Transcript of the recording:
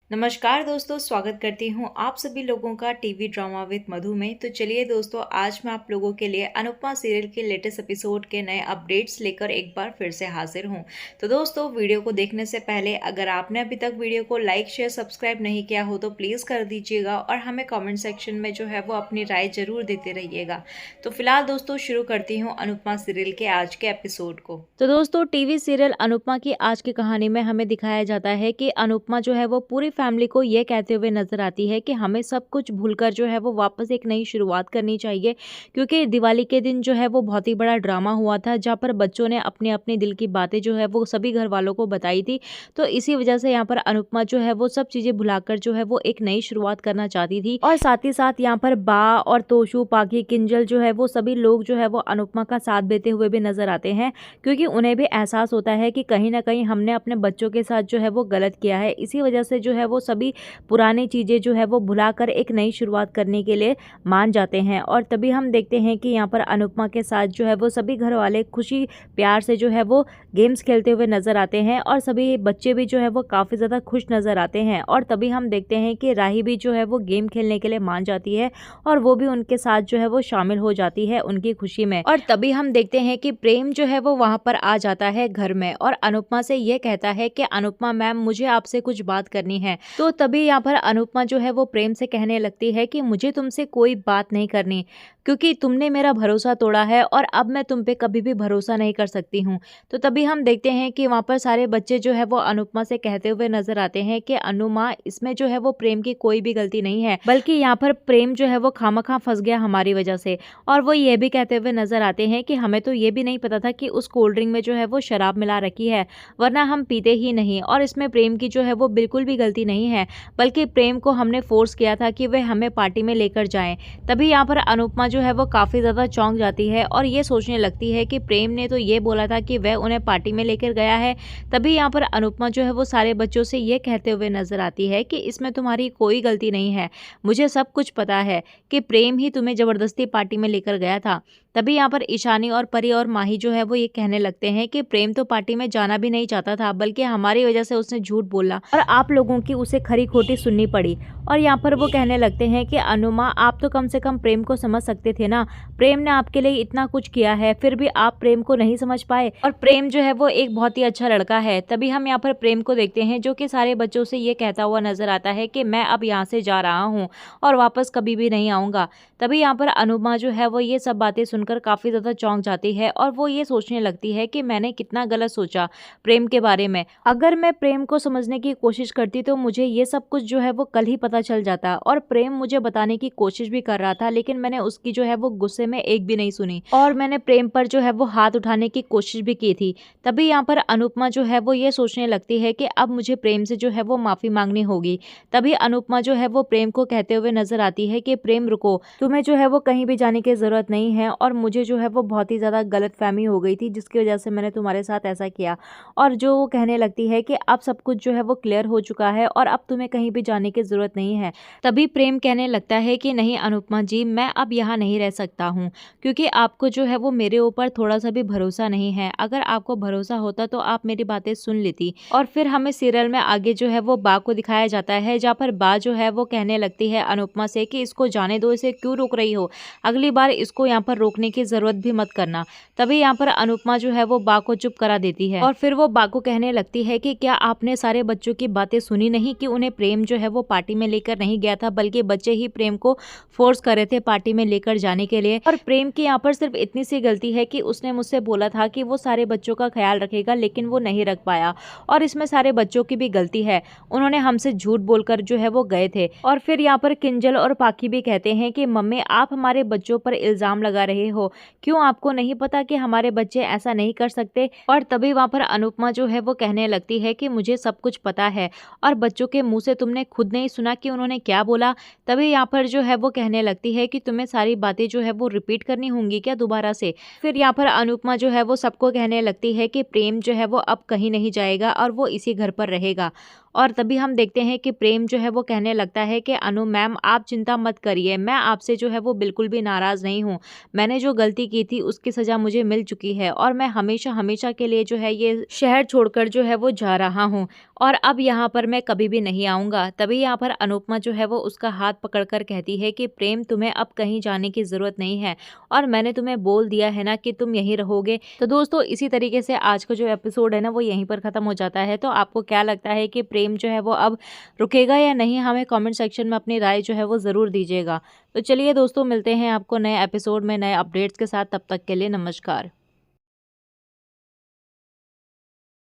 नमस्कार दोस्तों, स्वागत करती हूँ आप सभी लोगों का टीवी ड्रामा विद मधु में। तो चलिए दोस्तों, आज मैं आप लोगों के लिए अनुपमा सीरियल के लेटेस्ट एपिसोड के नए अपडेट्स लेकर एक बार फिर से हाजिर हूँ। तो दोस्तों, वीडियो को देखने से पहले अगर आपने अभी तक वीडियो को लाइक शेयर सब्सक्राइब नहीं किया हो तो प्लीज़ कर दीजिएगा और हमें कॉमेंट सेक्शन में जो है वो अपनी राय जरूर देते रहिएगा। तो फिलहाल दोस्तों, शुरू करती हूँ अनुपमा सीरियल के आज के एपिसोड को। तो दोस्तों, टीवी सीरियल अनुपमा की आज की कहानी में हमें दिखाया जाता है कि अनुपमा जो है वो पूरी फैमिली को ये कहते हुए नजर आती है कि हमें सब कुछ भूलकर जो है वो वापस एक नई शुरुआत करनी चाहिए, क्योंकि दिवाली के दिन जो है वो बहुत ही बड़ा ड्रामा हुआ था जहाँ पर बच्चों ने अपने अपने दिल की बातें जो है वो सभी घर वालों को बताई थी। तो इसी वजह से यहाँ पर अनुपमा जो है वो सब चीजें भुलाकर जो है वो एक नई शुरुआत करना चाहती थी। और साथ ही साथ यहाँ पर बा और तोशु, पाखी, किंजल जो है वो सभी लोग जो है वो अनुपमा का साथ देते हुए भी नजर आते हैं, क्योंकि उन्हें भी एहसास होता है कि कहीं ना कहीं हमने अपने बच्चों के साथ जो है वो गलत किया है। इसी वजह से जो है वो सभी पुरानी चीजें जो है वो भुलाकर एक नई शुरुआत करने के लिए मान जाते हैं। और तभी हम देखते हैं कि यहाँ पर अनुपमा के साथ जो है वो सभी घर वाले खुशी प्यार से जो है वो गेम्स खेलते हुए नजर आते हैं और सभी बच्चे भी जो है वो काफी ज्यादा खुश नजर आते हैं। और तभी हम देखते हैं कि राही भी जो है वो गेम खेलने के लिए मान जाती है और वो भी उनके साथ जो है वो शामिल हो जाती है उनकी खुशी में। और तभी हम देखते हैं कि प्रेम जो है वो वहां पर आ जाता है घर में और अनुपमा से ये कहता है कि अनुपमा मैम, मुझे आपसे कुछ बात करनी है। तो तभी यहाँ पर अनुपमा जो है वो प्रेम से कहने लगती है कि मुझे तुमसे कोई बात नहीं करनी, क्योंकि तुमने मेरा भरोसा तोड़ा है और अब मैं तुम पे कभी भी भरोसा नहीं कर सकती हूँ। तो तभी हम देखते हैं कि वहाँ पर सारे बच्चे जो है वो अनुपमा से कहते हुए नजर आते हैं कि अनुमा, इसमें जो है वो प्रेम की कोई भी गलती नहीं है, बल्कि यहाँ पर प्रेम जो है वो खामखा फंस गया हमारी वजह से। और वो ये भी कहते हुए नजर आते हैं कि हमें तो ये भी नहीं पता था कि उस कोल्ड ड्रिंक में जो है वो शराब मिला रखी है, वरना हम पीते ही नहीं। और इसमें प्रेम की जो है वो बिल्कुल भी गलती नहीं है, बल्कि प्रेम को हमने फोर्स किया था कि वह हमें पार्टी में लेकर जाएं। तभी यहाँ पर अनुपमा जो है वो काफी ज्यादा चौंक जाती है और ये सोचने लगती है कि प्रेम ने तो ये बोला था कि वह उन्हें पार्टी में लेकर गया है। तभी यहाँ पर अनुपमा जो है वो सारे बच्चों से ये कहते हुए नजर आती है कि इसमें तुम्हारी कोई गलती नहीं है, मुझे सब कुछ पता है कि प्रेम ही तुम्हें जबरदस्ती पार्टी में लेकर गया था। तभी यहाँ पर ईशानी और परी और माही जो है वो ये कहने लगते हैं कि प्रेम तो पार्टी में जाना भी नहीं चाहता था, बल्कि हमारी वजह से उसने झूठ बोला और आप लोगों की उसे खरी खोटी सुननी पड़ी। और यहाँ पर वो कहने लगते हैं कि अनुमा, आप तो कम से कम प्रेम को समझ सकते थे ना, प्रेम ने आपके लिए इतना कुछ किया है, फिर भी आप प्रेम को नहीं समझ पाए। और प्रेम जो है वो एक बहुत ही अच्छा लड़का है। तभी हम यहाँ पर प्रेम को देखते हैं जो कि सारे बच्चों से ये कहता हुआ नजर आता है कि मैं अब यहाँ से जा रहा हूँ और वापस कभी भी नहीं आऊंगा। तभी यहाँ पर अनुमा जो है वो ये सब बातें सुनकर काफी ज्यादा चौंक जाती है और वो ये सोचने लगती है कि मैंने कितना गलत सोचा प्रेम के बारे में। अगर मैं प्रेम को समझने की कोशिश करती तो मुझे ये सब कुछ जो है वो कल ही पता चल जाता। और प्रेम मुझे बताने की कोशिश भी कर रहा था, लेकिन मैंने उसकी जो है वो गुस्से में एक भी नहीं सुनी और मैंने प्रेम पर जो है वो हाथ उठाने की कोशिश भी की थी। तभी यहाँ पर अनुपमा जो है वो ये सोचने लगती है कि अब मुझे प्रेम से जो है वो माफी मांगनी होगी। तभी अनुपमा जो है वो प्रेम को कहते हुए नजर आती है कि प्रेम रुको, तुम्हें जो है वो कहीं भी जाने की जरूरत नहीं है और मुझे जो है वो बहुत ही ज्यादा गलतफहमी हो गई थी जिसकी वजह से मैंने तुम्हारे साथ ऐसा किया। और जो वो कहने लगती है कि अब सब कुछ जो है वो क्लियर हो चुका है और अब तुम्हें कहीं भी जाने की जरूरत नहीं है। तभी प्रेम कहने लगता है कि नहीं अनुपमा जी, मैं अब यहाँ नहीं रह सकता हूँ, क्योंकि आपको जो है वो मेरे ऊपर थोड़ा सा भी भरोसा नहीं है। अगर आपको भरोसा होता तो आप मेरी बातें सुन लेती। और फिर हमें सीरियल में आगे जो है वो बा को दिखाया जाता है, जहाँ पर बा जो है वो कहने लगती है अनुपमा से कि इसको जाने दो, इसे क्यों रोक रही हो, अगली बार इसको यहाँ पर रोकने की जरूरत भी मत करना। तभी यहाँ पर अनुपमा जो है वो बा को चुप करा देती है और फिर वो बा को कहने लगती है कि क्या आपने सारे बच्चों की बातें सुनी नहीं कि उन्हें प्रेम जो है वो पार्टी में लेकर नहीं गया था, बल्कि बच्चे ही प्रेम को फोर्स कर रहे थे पार्टी में लेकर जाने के लिए। और प्रेम की यहाँ पर सिर्फ इतनी सी गलती है कि उसने मुझसे बोला था कि वो सारे बच्चों का ख्याल रखेगा, लेकिन वो नहीं रख पाया और इसमें सारे बच्चों की भी गलती है, उन्होंने हमसे झूठ बोलकर जो है वो गए थे। और फिर यहाँ पर किंजल और पाखी भी कहते हैं कि मम्मी, आप हमारे बच्चों पर इल्जाम लगा रहे हो, क्यों आपको नहीं पता कि हमारे बच्चे ऐसा नहीं कर सकते। और तभी वहां पर अनुपमा जो है वो कहने लगती है कि मुझे सब कुछ पता है और बच्चों के मुंह से तुमने खुद नहीं सुना कि उन्होंने क्या बोला। तभी यहाँ पर जो है वो कहने लगती है कि तुम्हें सारी बातें जो है वो रिपीट करनी होंगी क्या दोबारा से। फिर यहाँ पर अनुपमा जो है वो सबको कहने लगती है कि प्रेम जो है वो अब कहीं नहीं जाएगा और वो इसी घर पर रहेगा। और तभी हम देखते हैं कि प्रेम जो है वो कहने लगता है कि अनु मैम, आप चिंता मत करिए, मैं आपसे जो है वो बिल्कुल भी नाराज नहीं हूँ। मैंने मैंने जो गलती की थी उसकी सज़ा मुझे मिल चुकी है और मैं हमेशा हमेशा के लिए जो है ये शहर छोड़कर जो है वो जा रहा हूँ और अब यहाँ पर मैं कभी भी नहीं आऊँगा। तभी यहाँ पर अनुपमा जो है वो उसका हाथ पकड़कर कहती है कि प्रेम, तुम्हें अब कहीं जाने की ज़रूरत नहीं है और मैंने तुम्हें बोल दिया है ना कि तुम यहीं रहोगे। तो दोस्तों इसी तरीके से आज का जो एपिसोड है ना वो यहीं पर ख़त्म हो जाता है। तो आपको क्या लगता है कि प्रेम जो है वो अब रुकेगा या नहीं? हमें कमेंट सेक्शन में अपनी राय जो है वो ज़रूर दीजिएगा। तो चलिए दोस्तों, मिलते हैं आपको नए एपिसोड में नए अपडेट्स के साथ। तब तक के लिए नमस्कार।